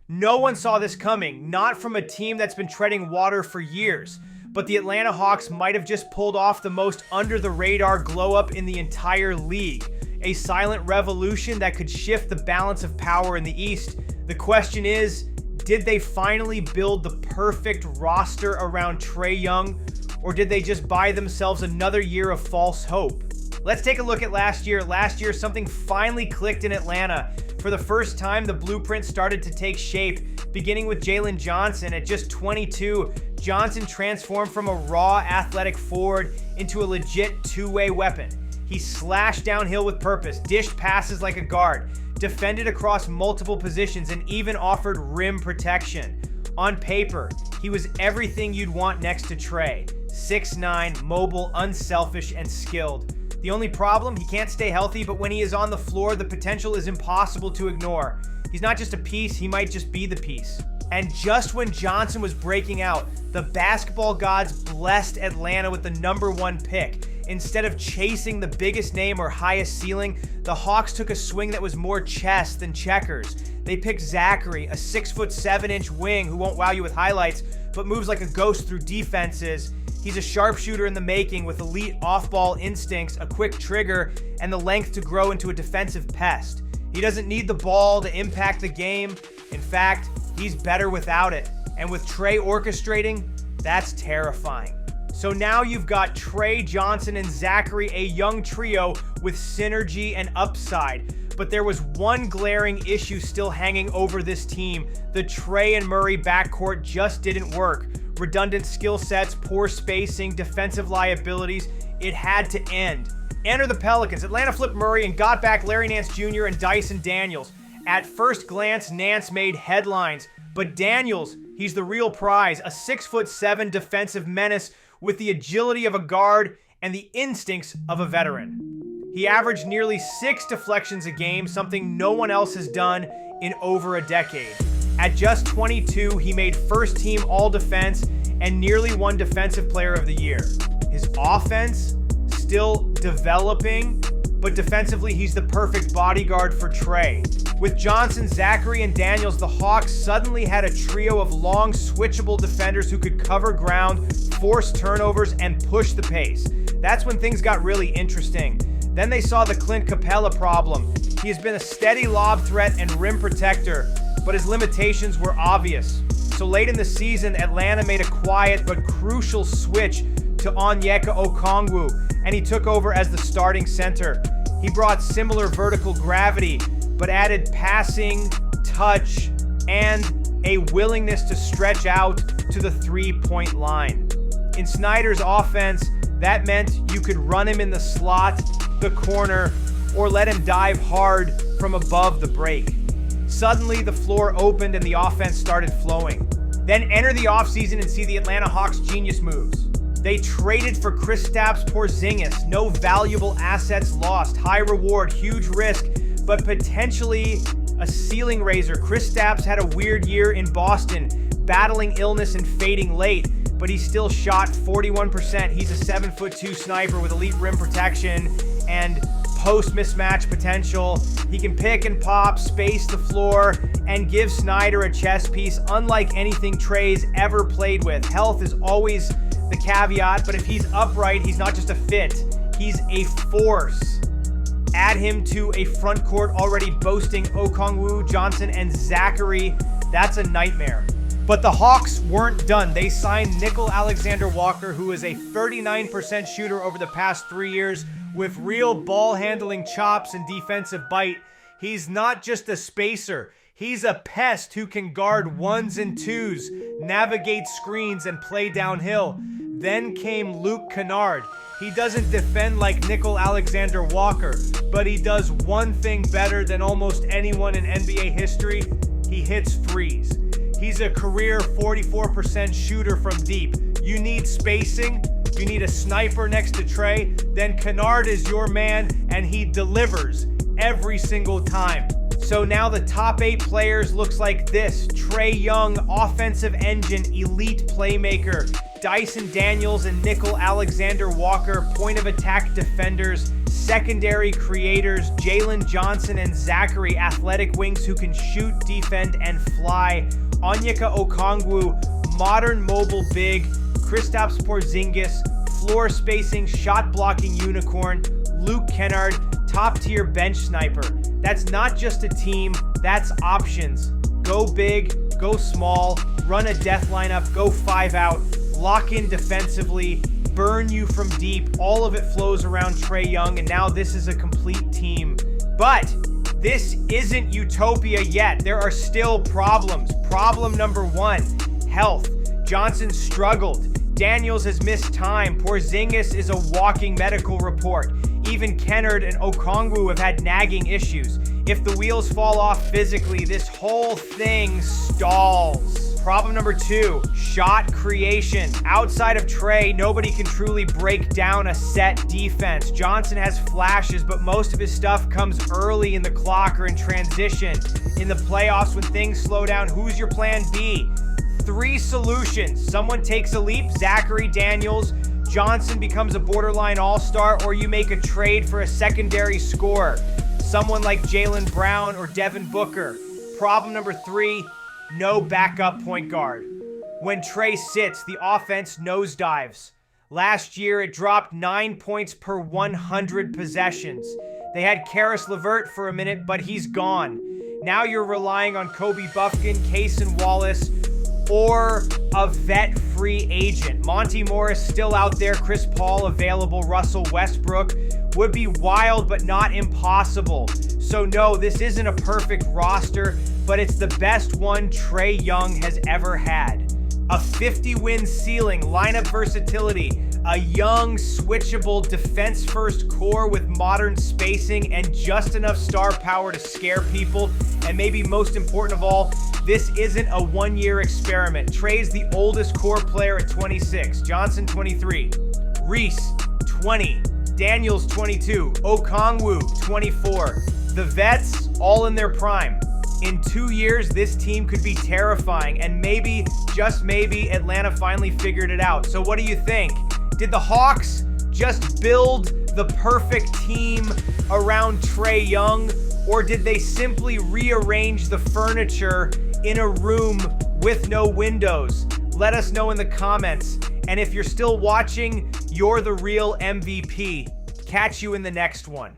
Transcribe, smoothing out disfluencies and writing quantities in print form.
No one saw this coming, not from a team that's been treading water for years, but the Atlanta Hawks might have just pulled off the most under-the-radar glow-up in the entire league. A silent revolution that could shift the balance of power in the East. The question is, did they finally build the perfect roster around Trae Young, or did they just buy themselves another year of false hope? Let's take a look at last year. Last year, something finally clicked in Atlanta. For the first time, the blueprint started to take shape, beginning with Jalen Johnson. At just 22, Johnson transformed from a raw athletic forward into a legit two-way weapon. He slashed downhill with purpose, dished passes like a guard, defended across multiple positions, and even offered rim protection. On paper, he was everything you'd want next to Trae. 6'9", mobile, unselfish, and skilled. The only problem, he can't stay healthy, but when he is on the floor, the potential is impossible to ignore. He's not just a piece, he might just be the piece. And just when Johnson was breaking out, the basketball gods blessed Atlanta with the #1 pick. Instead of chasing the biggest name or highest ceiling, the Hawks took a swing that was more chess than checkers. They picked Zachary, a 6'7" wing who won't wow you with highlights, but moves like a ghost through defenses. He's a sharpshooter in the making with elite off-ball instincts, a quick trigger, and the length to grow into a defensive pest. He doesn't need the ball to impact the game. In fact, he's better without it. And with Trae orchestrating, that's terrifying. So now you've got Trae, Johnson, and Zachary, a young trio with synergy and upside. But there was one glaring issue still hanging over this team. The Trae and Murray backcourt just didn't work. Redundant skill sets, poor spacing, defensive liabilities. It had to end. Enter the Pelicans. Atlanta flipped Murray and got back Larry Nance Jr. and Dyson Daniels. At first glance, Nance made headlines, but Daniels, he's the real prize. A 6'7" defensive menace with the agility of a guard and the instincts of a veteran. He averaged nearly 6 deflections a game, something no one else has done in over a decade. At just 22, he made first-team All-Defense and nearly won Defensive Player of the Year. His offense, still developing, but defensively, he's the perfect bodyguard for Trae. With Johnson, Zachary, and Daniels, the Hawks suddenly had a trio of long, switchable defenders who could cover ground, force turnovers, and push the pace. That's when things got really interesting. Then they saw the Clint Capella problem. He has been a steady lob threat and rim protector, but his limitations were obvious. So late in the season, Atlanta made a quiet but crucial switch to Onyeka Okongwu, and he took over as the starting center. He brought similar vertical gravity, but added passing, touch, and a willingness to stretch out to the three-point line. In Snyder's offense, that meant you could run him in the slot, the corner, or let him dive hard from above the break. Suddenly, the floor opened and the offense started flowing. Then enter the offseason and see the Atlanta Hawks' genius moves. They traded for Kristaps Porzingis. No valuable assets lost. High reward, huge risk, but potentially a ceiling raiser. Kristaps had a weird year in Boston, battling illness and fading late, but he still shot 41%. He's a 7'2" sniper with elite rim protection and post mismatch potential. He can pick and pop, space the floor, and give Snyder a chess piece unlike anything Trae's ever played with. Health is always the caveat, but if he's upright, he's not just a fit, he's a force. Add him to a front court already boasting Okongwu, Johnson, and Zachary. That's a nightmare. But the Hawks weren't done. They signed Nickel-Alexander Walker, who is a 39% shooter over the past 3 years with real ball-handling chops and defensive bite. He's not just a spacer. He's a pest who can guard ones and twos, navigate screens, and play downhill. Then came Luke Kennard. He doesn't defend like Nickel-Alexander Walker, but he does one thing better than almost anyone in NBA history. He hits threes. He's a career 44% shooter from deep. You need spacing, you need a sniper next to Trae, then Kennard is your man, and he delivers every single time. So now the top 8 players looks like this. Trae Young, offensive engine, elite playmaker. Dyson Daniels and Nickel-Alexander Walker, point of attack defenders. secondary creators, Jalen Johnson and Zachary, athletic wings who can shoot, defend, and fly, Onyeka Okongwu, modern mobile big, Kristaps Porzingis, floor spacing, shot blocking unicorn, Luke Kennard, top tier bench sniper. That's not just a team, that's options. Go big, go small, run a death lineup, go 5 out, lock in defensively, burn you from deep. All of it flows around Trae Young, and now this is a complete team. But this isn't utopia yet. There are still problems. Problem number 1, health. Johnson struggled. Daniels has missed time. Porzingis is a walking medical report. Even Kennard and Okongwu have had nagging issues. If the wheels fall off physically, this whole thing stalls. Problem number 2, shot creation. Outside of Trae, nobody can truly break down a set defense. Johnson has flashes, but most of his stuff comes early in the clock or in transition. In the playoffs, when things slow down, who's your plan B? 3 solutions. Someone takes a leap, Zachary, Daniels, Johnson becomes a borderline all-star, or you make a trade for a secondary scorer. Someone like Jaylen Brown or Devin Booker. Problem number 3, no backup point guard. When Trae sits, the offense nosedives. Last year, it dropped 9 points per 100 possessions. They had Karis LeVert for a minute, but he's gone. Now you're relying on Kobe Buffkin, Cason Wallace, or a vet free agent. Monty Morris still out there, Chris Paul available, Russell Westbrook. Would be wild, but not impossible. So no, this isn't a perfect roster, but it's the best one Trae Young has ever had. A 50-win ceiling, lineup versatility, a young, switchable, defense-first core with modern spacing and just enough star power to scare people. And maybe most important of all, this isn't a one-year experiment. Trae's the oldest core player at 26, Johnson 23, Reese 20, Daniels 22, Okongwu 24. The vets all in their prime. In 2 years, this team could be terrifying, and maybe, just maybe, Atlanta finally figured it out. So what do you think? Did the Hawks just build the perfect team around Trae Young, or did they simply rearrange the furniture in a room with no windows? Let us know in the comments. And if you're still watching, you're the real MVP. Catch you in the next one.